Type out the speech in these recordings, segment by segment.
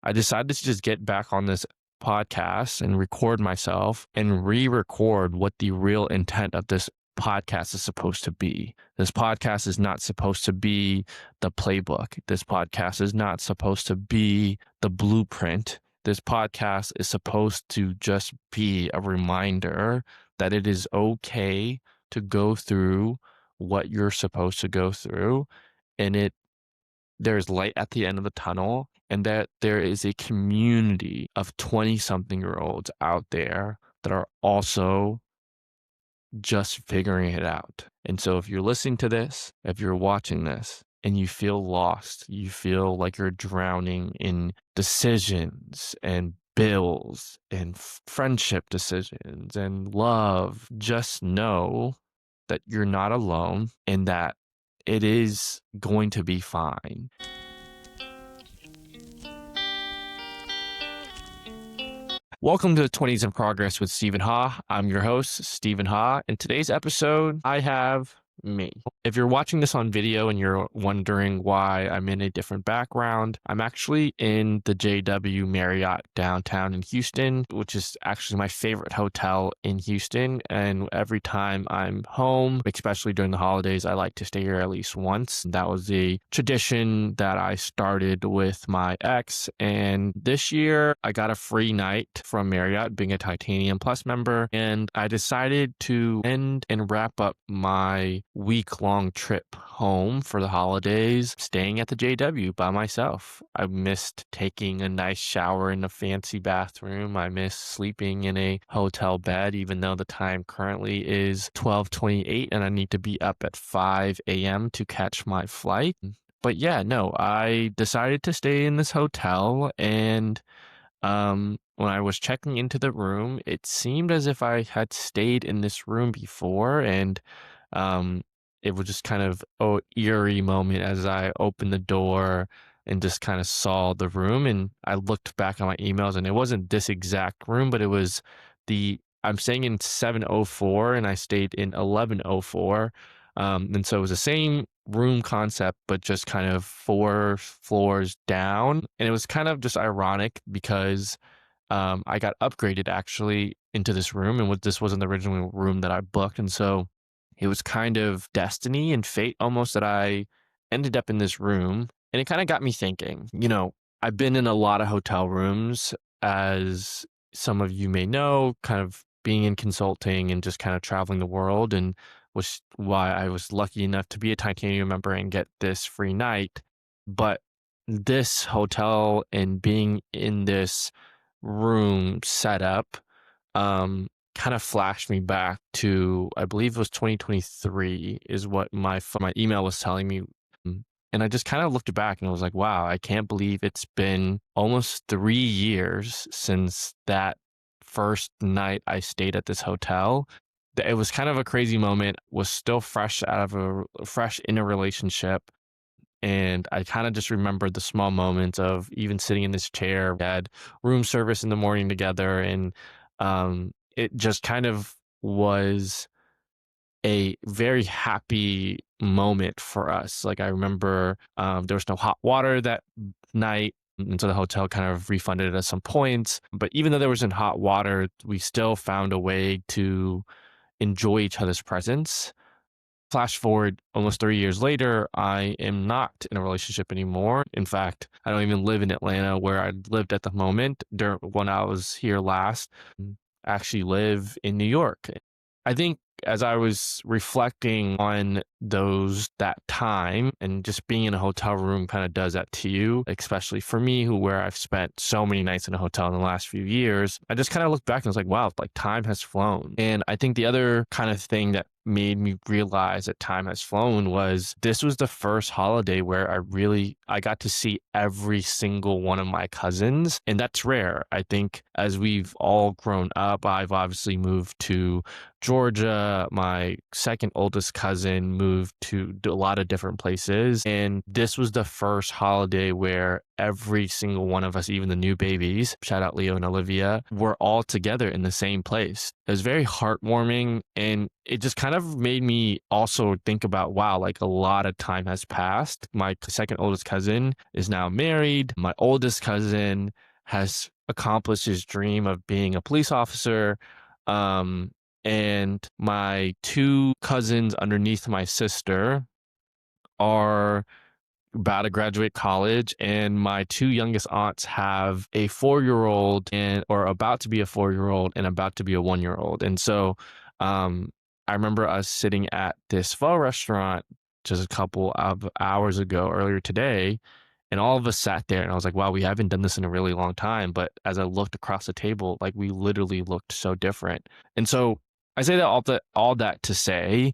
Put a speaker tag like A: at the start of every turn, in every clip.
A: I decided to just get back on this podcast and record myself and re-record what the real intent of this podcast is supposed to be. This podcast is not supposed to be the playbook. This podcast is not supposed to be the blueprint. This podcast is supposed to just be a reminder that it is okay to go through what you're supposed to go through, and there's light at the end of the tunnel, and that there is a community of 20-something-year-olds out there that are also just figuring it out. And so if you're listening to this, if you're watching this, and you feel lost, you feel like you're drowning in decisions and bills and friendship decisions and love, just know that you're not alone and that it is going to be fine. Welcome to 20s in Progress with Stephen Ha. I'm your host, Stephen Ha. In today's episode, I have me. If you're watching this on video and you're wondering why I'm in a different background, I'm actually in the JW Marriott downtown in Houston, which is actually my favorite hotel in Houston. And every time I'm home, especially during the holidays, I like to stay here at least once. That was the tradition that I started with my ex. And this year, I got a free night from Marriott, being a Titanium Plus member. And I decided to end and wrap up my week-long trip home for the holidays, staying at the JW by myself. I missed taking a nice shower in a fancy bathroom. I miss sleeping in a hotel bed, even though the time currently is 12:28 and I need to be up at 5 a.m. to catch my flight. But yeah, no, I decided to stay in this hotel, and when I was checking into the room, it seemed as if I had stayed in this room before, and it was just kind of an eerie moment as I opened the door and just kind of saw the room. And I looked back on my emails, and it wasn't this exact room, but it was I'm staying in 704 and I stayed in 1104. And so it was the same room concept, but just kind of 4 floors down. And it was kind of just ironic because I got upgraded actually into this room, and this wasn't the original room that I booked. And so it was kind of destiny and fate almost that I ended up in this room. And it kind of got me thinking, I've been in a lot of hotel rooms, as some of you may know, kind of being in consulting and just kind of traveling the world, and was why I was lucky enough to be a Titanium member and get this free night. But this hotel and being in this room setup, kind of flashed me back to, I believe it was 2023 is what my email was telling me. And I just kind of looked back and I was like, wow, I can't believe it's been almost 3 years since that first night I stayed at this hotel. It was kind of a crazy moment, was still fresh in a relationship. And I kind of just remembered the small moments of even sitting in this chair. We had room service in the morning together, and it just kind of was a very happy moment for us. Like, I remember there was no hot water that night, and so the hotel kind of refunded it at some points. But even though there wasn't hot water, we still found a way to enjoy each other's presence. Flash forward almost 3 years later, I am not in a relationship anymore. In fact, I don't even live in Atlanta where I lived at the moment when I was here last. I actually live in New York. I think as I was reflecting on that time, and just being in a hotel room kind of does that to you, especially for me, where I've spent so many nights in a hotel in the last few years. I just kind of looked back and was like, wow, like time has flown. And I think the other kind of thing that made me realize that time has flown was this was the first holiday where I got to see every single one of my cousins. And that's rare. I think as we've all grown up, I've obviously moved to Georgia. My second oldest cousin moved to a lot of different places. And this was the first holiday where every single one of us, even the new babies, shout out Leo and Olivia, were all together in the same place. It was very heartwarming. And it just kind of made me also think about, wow, like a lot of time has passed. My second oldest cousin is now married. My oldest cousin has accomplished his dream of being a police officer. And my two cousins underneath my sister are about to graduate college, and my two youngest aunts have a 4-year-old and or about to be a 4-year-old and about to be a 1-year-old. And so I remember us sitting at this pho restaurant just a couple of hours ago earlier today, and all of us sat there and I was like, wow, we haven't done this in a really long time. But as I looked across the table, like we literally looked so different. And so I say that all that to say,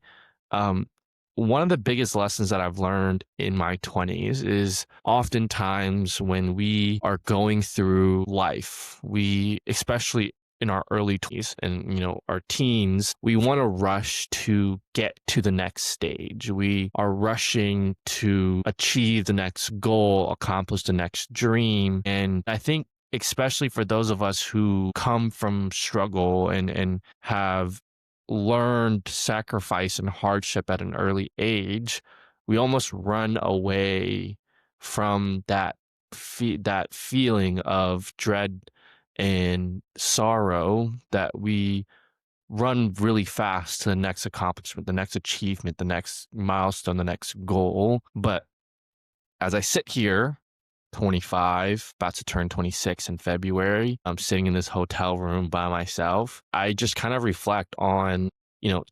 A: um, one of the biggest lessons that I've learned in my 20s is oftentimes when we are going through life, we, especially in our early 20s and our teens, we want to rush to get to the next stage. We are rushing to achieve the next goal, accomplish the next dream. And I think especially for those of us who come from struggle and have learned sacrifice and hardship at an early age, we almost run away from that feeling of dread and sorrow, that we run really fast to the next accomplishment, the next achievement, the next milestone, the next goal. But as I sit here, 25, about to turn 26 in February, I'm sitting in this hotel room by myself. I just kind of reflect on,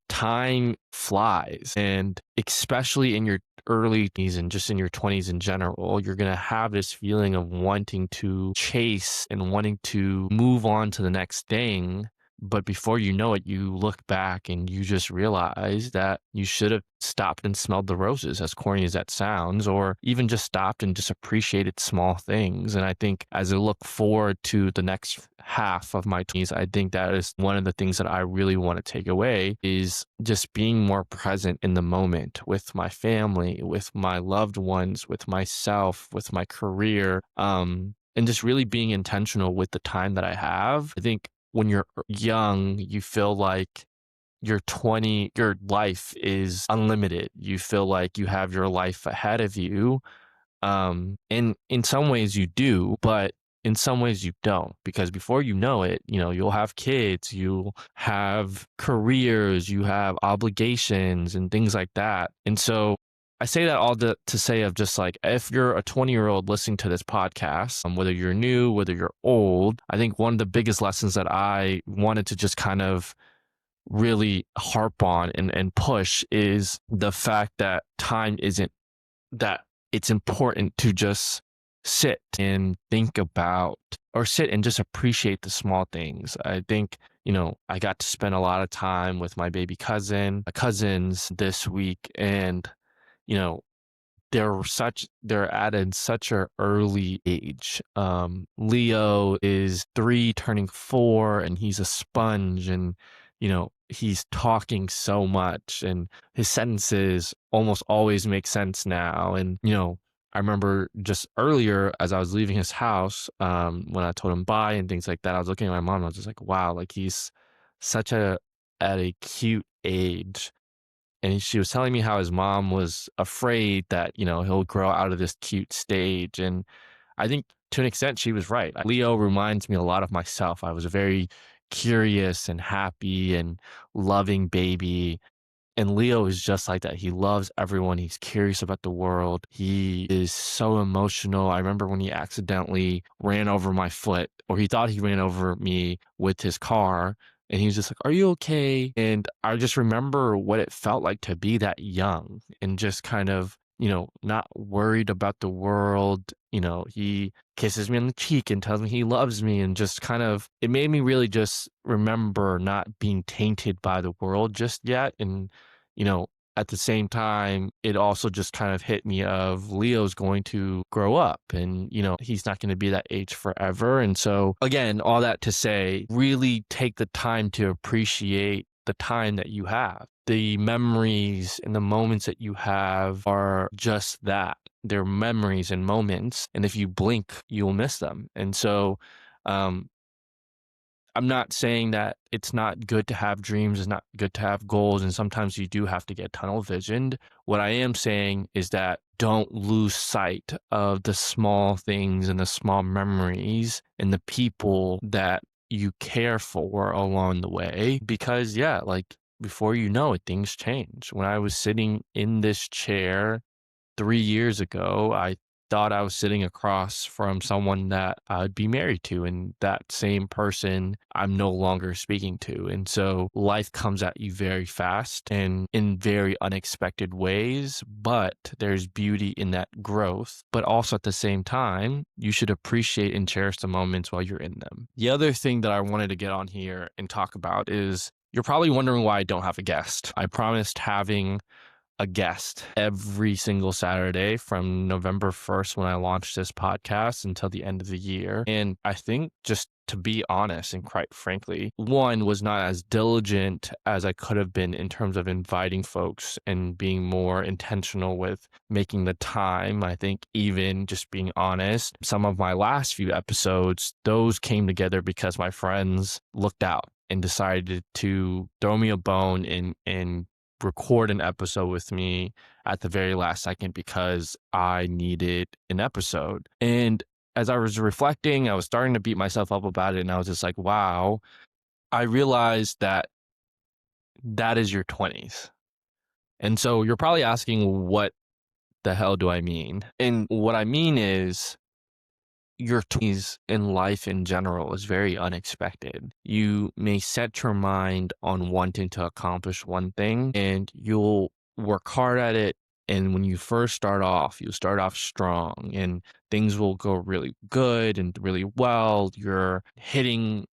A: time flies. And especially in your early 20s and just in your 20s in general, you're going to have this feeling of wanting to chase and wanting to move on to the next thing. But before you know it, you look back and you just realize that you should have stopped and smelled the roses, as corny as that sounds, or even just stopped and just appreciated small things. And I think as I look forward to the next half of my 20s, I think that is one of the things that I really want to take away, is just being more present in the moment with my family, with my loved ones, with myself, with my career, and just really being intentional with the time that I have. I think when you're young, you feel like your life is unlimited. You feel like you have your life ahead of you. And in some ways you do, but in some ways you don't, because before you know it, you'll have kids, you'll have careers, you have obligations and things like that. And so I say that all to say of just like, if you're a 20-year-old listening to this podcast, whether you're new, whether you're old, I think one of the biggest lessons that I wanted to just kind of really harp on and push is the fact that that it's important to just sit and think about, or sit and just appreciate the small things. I think, I got to spend a lot of time with my baby cousins this week, and they're at such an early age. Leo is 3 turning 4, and he's a sponge, and he's talking so much, and his sentences almost always make sense now. And I remember just earlier as I was leaving his house, when I told him bye and things like that, I was looking at my mom and I was just like, wow, like he's at a cute age. And she was telling me how his mom was afraid that, he'll grow out of this cute stage. And I think to an extent she was right. Leo reminds me a lot of myself. I was a very curious and happy and loving baby. And Leo is just like that. He loves everyone. He's curious about the world. He is so emotional. I remember when he accidentally ran over my foot, or he thought he ran over me with his car. And he was just like, "Are you okay?" And I just remember what it felt like to be that young and just kind of, not worried about the world. He kisses me on the cheek and tells me he loves me, and just kind of, it made me really just remember not being tainted by the world just yet. And, at the same time, it also just kind of hit me of Leo's going to grow up, and, he's not going to be that age forever. And so again, all that to say, really take the time to appreciate the time that you have. The memories and the moments that you have are just that. They're memories and moments. And if you blink, you'll miss them. And so, um, I'm not saying that it's not good to have dreams, it's not good to have goals, and sometimes you do have to get tunnel visioned. What I am saying is that don't lose sight of the small things and the small memories and the people that you care for along the way. Because, yeah, like before you know it, things change. When I was sitting in this chair 3 years ago, I thought I was sitting across from someone that I'd be married to, and that same person I'm no longer speaking to. And so life comes at you very fast and in very unexpected ways, but there's beauty in that growth. But also at the same time, you should appreciate and cherish the moments while you're in them. The other thing that I wanted to get on here and talk about is you're probably wondering why I don't have a guest. I promised having a guest every single Saturday from November 1st when I launched this podcast until the end of the year. And I think, just to be honest and quite frankly, one, was not as diligent as I could have been in terms of inviting folks and being more intentional with making the time. I think, even just being honest, some of my last few episodes, those came together because my friends looked out and decided to throw me a bone and record an episode with me at the very last second because I needed an episode. And as I was reflecting, I was starting to beat myself up about it. And I was just like, wow, I realized that that is your 20s. And so you're probably asking, what the hell do I mean? And what I mean is, your 20s in life in general is very unexpected. You may set your mind on wanting to accomplish one thing and you'll work hard at it. And when you first start off, you start off strong and things will go really good and really well. You're hitting,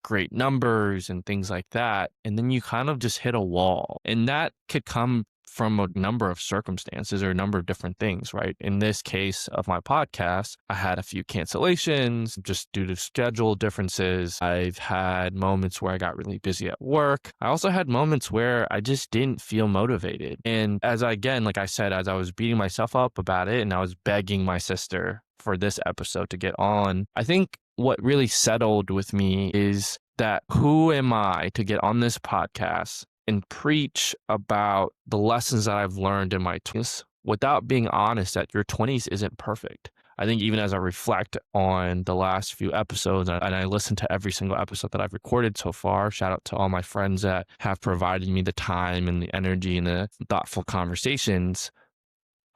A: great numbers and things like that. And then you kind of just hit a wall. And that could come from a number of circumstances or a number of different things, right? In this case of my podcast, I had a few cancellations just due to schedule differences. I've had moments where I got really busy at work. I also had moments where I just didn't feel motivated. And like I said, as I was beating myself up about it and I was begging my sister for this episode to get on, I think what really settled with me is that who am I to get on this podcast and preach about the lessons that I've learned in my 20s without being honest that your 20s isn't perfect. I think even as I reflect on the last few episodes and I listen to every single episode that I've recorded so far, shout out to all my friends that have provided me the time and the energy and the thoughtful conversations,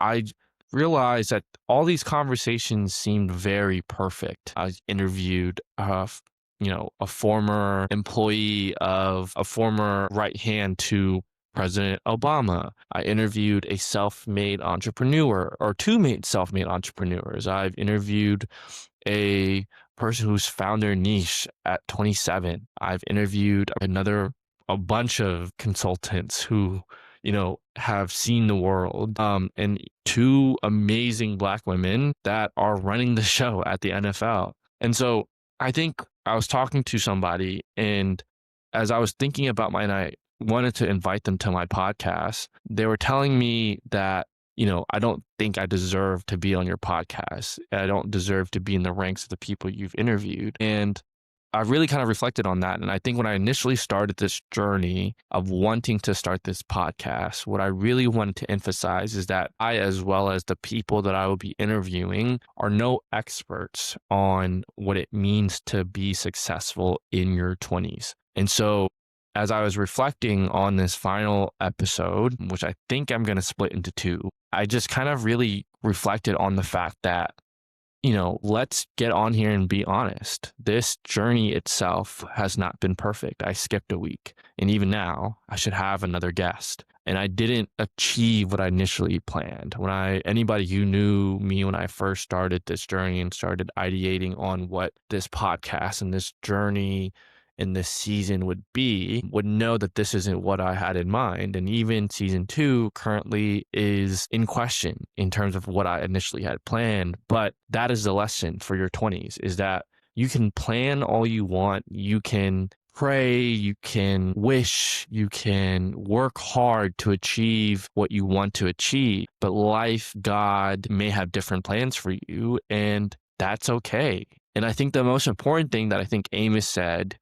A: I realized that all these conversations seemed very perfect. I interviewed a former employee of a former right hand to President Obama. I interviewed a self-made entrepreneur or two self-made entrepreneurs. I've interviewed a person who's found their niche at 27. I've interviewed a bunch of consultants who, have seen the world, and two amazing Black women that are running the show at the NFL. And so I think I was talking to somebody, and as I was thinking about and I wanted to invite them to my podcast, they were telling me that, I don't think I deserve to be on your podcast. I don't deserve to be in the ranks of the people you've interviewed. And I really kind of reflected on that. And I think when I initially started this journey of wanting to start this podcast, what I really wanted to emphasize is that I, as well as the people that I will be interviewing, are no experts on what it means to be successful in your 20s. And so as I was reflecting on this final episode, which I think I'm going to split into two, I just kind of really reflected on the fact that, let's get on here and be honest. This journey itself has not been perfect. I skipped a week. And even now, I should have another guest. And I didn't achieve what I initially planned. Anybody who knew me when I first started this journey and started ideating on what this podcast and this journey in this season would know that this isn't what I had in mind. And even season 2 currently is in question in terms of what I initially had planned. But that is the lesson for your 20s, is that you can plan all you want. You can pray, you can wish, you can work hard to achieve what you want to achieve. But life, God may have different plans for you, and that's okay. And I think the most important thing that I think Amos said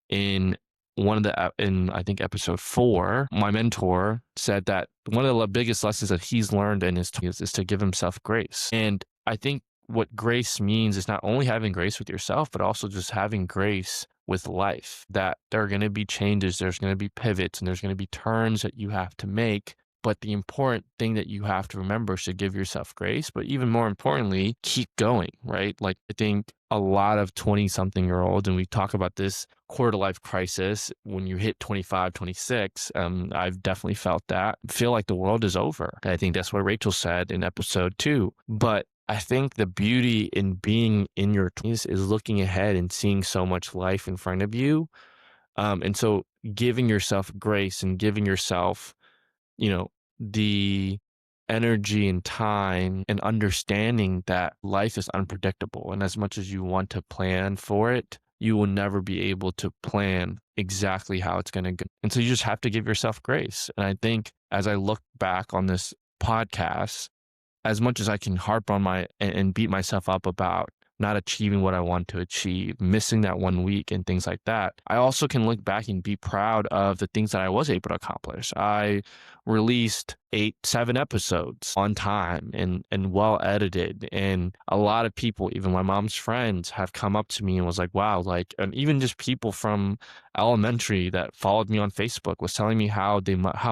A: in in I think episode 4, my mentor said that one of the biggest lessons that he's learned in his 20s is to give himself grace. And I think what grace means is not only having grace with yourself, but also just having grace with life, that there are going to be changes, there's going to be pivots, and there's going to be turns that you have to make. But the important thing that you have to remember is to give yourself grace, but even more importantly, keep going, right? Like, I think a lot of 20-something-year-olds, and we talk about this quarter life crisis when you hit 25, 26, I've definitely felt that, feel like the world is over. And I think that's what Rachel said in episode 2. But I think the beauty in being in your 20s is looking ahead and seeing so much life in front of you. And so giving yourself grace and giving yourself, the energy and time and understanding that life is unpredictable. And as much as you want to plan for it, you will never be able to plan exactly how it's going to go. And so you just have to give yourself grace. And I think as I look back on this podcast, as much as I can harp on and beat myself up about not achieving what I want to achieve, missing that 1 week and things like that, I also can look back and be proud of the things that I was able to accomplish. I released 7 episodes on time and well edited. And a lot of people, even my mom's friends, have come up to me and was like, wow, like, and even just people from elementary that followed me on Facebook was telling me how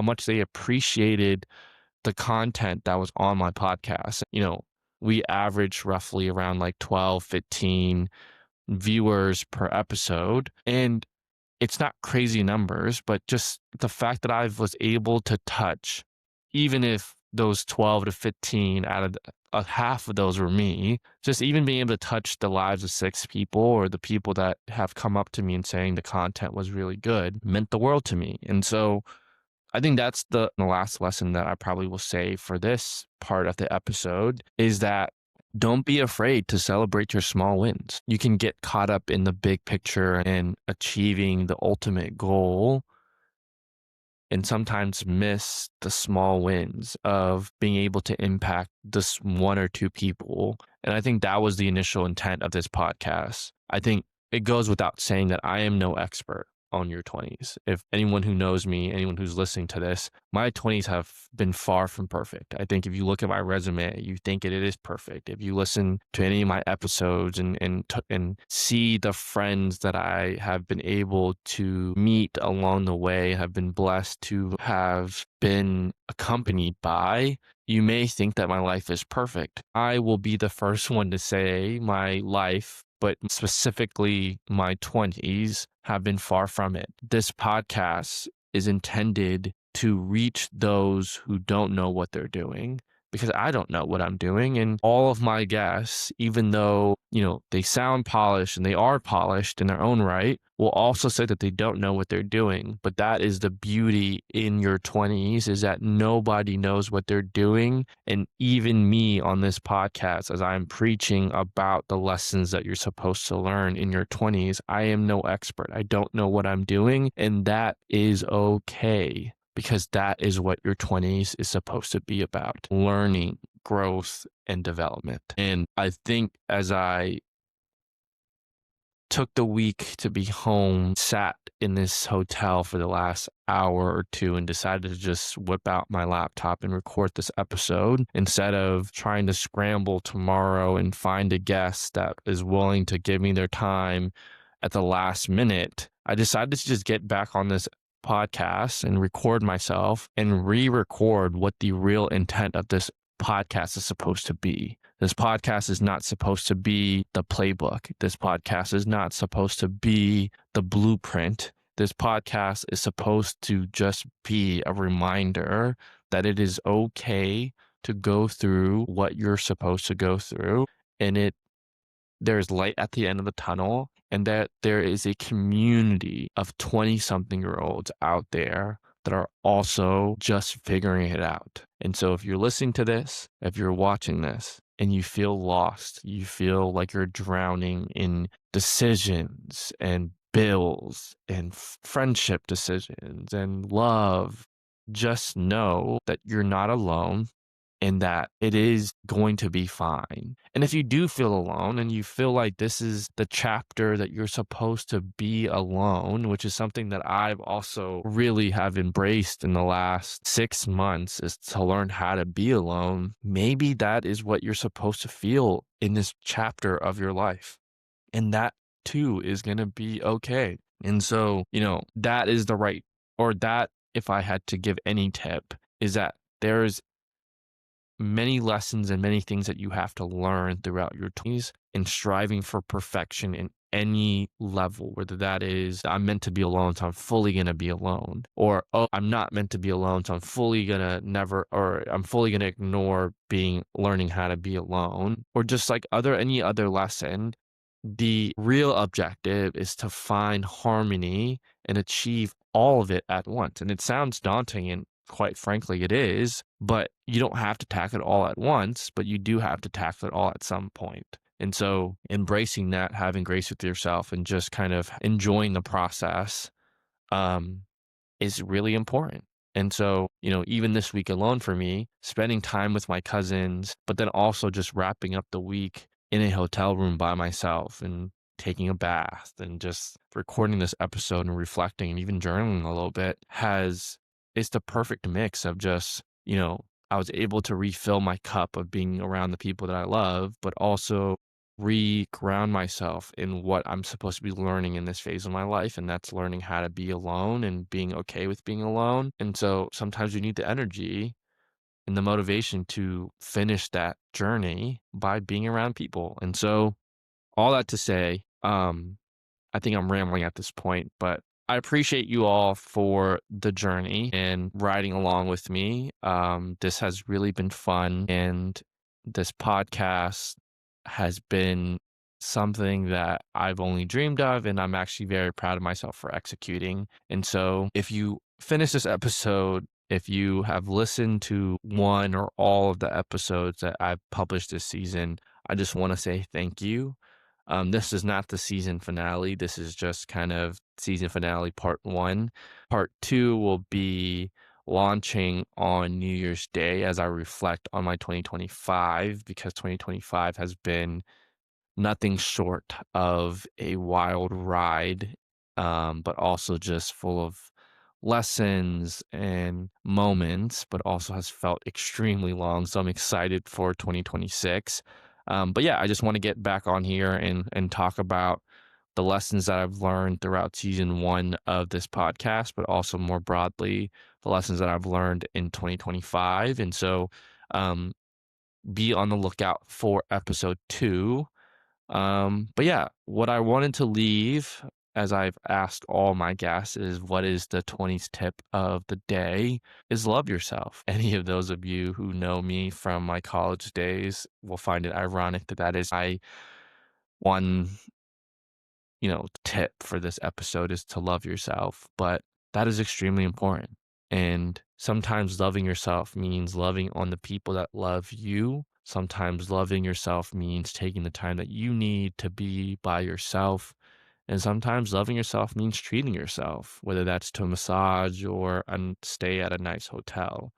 A: much they appreciated the content that was on my podcast. We average roughly around like 12, 15 viewers per episode. And it's not crazy numbers, but just the fact that I was able to touch, even if those 12 to 15 out of half of those were me, just even being able to touch the lives of 6 people, or the people that have come up to me and saying the content was really good, meant the world to me. And so I think that's the last lesson that I probably will say for this part of the episode, is that don't be afraid to celebrate your small wins. You can get caught up in the big picture and achieving the ultimate goal, and sometimes miss the small wins of being able to impact this 1 or 2 people. And I think that was the initial intent of this podcast. I think it goes without saying that I am no expert on your 20s. If anyone who knows me, anyone who's listening to this, my 20s have been far from perfect. I think if you look at my resume, you think it is perfect. If you listen to any of my episodes and see the friends that I have been able to meet along the way, have been blessed to have been accompanied by, you may think that my life is perfect. I will be the first one to say my life, but specifically my 20s, have been far from it. This podcast is intended to reach those who don't know what they're doing, because I don't know what I'm doing. And all of my guests, even though, they sound polished and they are polished in their own right, will also say that they don't know what they're doing. But that is the beauty in your 20s, is that nobody knows what they're doing. And even me on this podcast, as I'm preaching about the lessons that you're supposed to learn in your 20s, I am no expert. I don't know what I'm doing. And that is okay, because that is what your 20s is supposed to be about: learning, growth, and development. And I think as I took the week to be home, sat in this hotel for the last hour or 2, and decided to just whip out my laptop and record this episode, instead of trying to scramble tomorrow and find a guest that is willing to give me their time at the last minute, I decided to just get back on this podcast and record myself and re-record what the real intent of this podcast is supposed to be. This podcast is not supposed to be the playbook. This podcast is not supposed to be the blueprint. This podcast is supposed to just be a reminder that it is okay to go through what you're supposed to go through, and there's light at the end of the tunnel, and that there is a community of 20-something-year-olds out there that are also just figuring it out. And so if you're listening to this, if you're watching this, and you feel lost, you feel like you're drowning in decisions and bills and friendship decisions and love, just know that you're not alone and that it is going to be fine. And if you do feel alone and you feel like this is the chapter that you're supposed to be alone, which is something that I've also really have embraced in the last 6 months, is to learn how to be alone, maybe that is what you're supposed to feel in this chapter of your life. And that too is going to be okay. And so, that is the right, or that, if I had to give any tip, is that there's many lessons and many things that you have to learn throughout your 20s in striving for perfection in any level, whether that is, I'm meant to be alone, so I'm fully going to be alone, or, oh, I'm not meant to be alone, so I'm fully going to never, or I'm fully going to ignore learning how to be alone, or just like any other lesson. The real objective is to find harmony and achieve all of it at once. And it sounds daunting, and quite frankly, it is, but you don't have to tackle it all at once, but you do have to tackle it all at some point. And so embracing that, having grace with yourself, and just kind of enjoying the process is really important. And so, even this week alone for me, spending time with my cousins, but then also just wrapping up the week in a hotel room by myself and taking a bath and just recording this episode and reflecting and even journaling a little bit it's the perfect mix of just, I was able to refill my cup of being around the people that I love, but also re-ground myself in what I'm supposed to be learning in this phase of my life, and that's learning how to be alone and being okay with being alone. And so sometimes you need the energy and the motivation to finish that journey by being around people. And so all that to say, I think I'm rambling at this point, but I appreciate you all for the journey and riding along with me. This has really been fun, and this podcast has been something that I've only dreamed of, and I'm actually very proud of myself for executing. And so if you finish this episode, if you have listened to one or all of the episodes that I've published this season, I just want to say thank you. This is not the season finale. This is just kind of season finale part 1. Part 2 will be launching on New Year's Day as I reflect on my 2025, because 2025 has been nothing short of a wild ride, but also just full of lessons and moments, but also has felt extremely long. So I'm excited for 2026. But yeah, I just want to get back on here and talk about the lessons that I've learned throughout season 1 of this podcast, but also more broadly, the lessons that I've learned in 2025. And so be on the lookout for episode 2. But yeah, what I wanted to leave, as I've asked all my guests, is what is the 20s tip of the day, is love yourself. Any of those of you who know me from my college days will find it ironic that that is my one, tip for this episode, is to love yourself. But that is extremely important. And sometimes loving yourself means loving on the people that love you. Sometimes loving yourself means taking the time that you need to be by yourself. And sometimes loving yourself means treating yourself, whether that's to a massage or a stay at a nice hotel.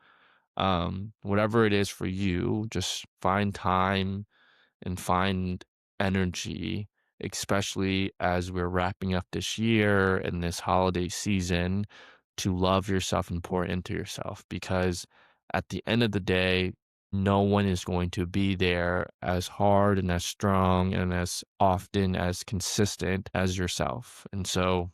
A: Whatever it is for you, just find time and find energy, especially as we're wrapping up this year and this holiday season, to love yourself and pour into yourself. Because at the end of the day, no one is going to be there as hard and as strong and as often as consistent as yourself. And so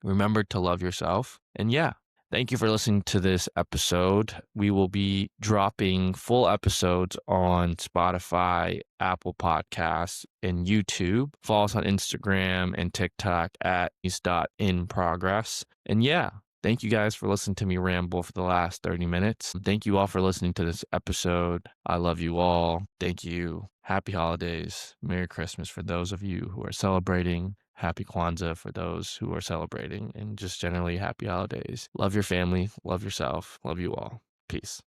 A: remember to love yourself. And yeah, thank you for listening to this episode. We will be dropping full episodes on Spotify, Apple Podcasts, and YouTube. Follow us on Instagram and TikTok at @in_progress. And yeah, thank you guys for listening to me ramble for the last 30 minutes. Thank you all for listening to this episode. I love you all. Thank you. Happy holidays. Merry Christmas for those of you who are celebrating. Happy Kwanzaa for those who are celebrating, and just generally happy holidays. Love your family, love yourself, love you all. Peace.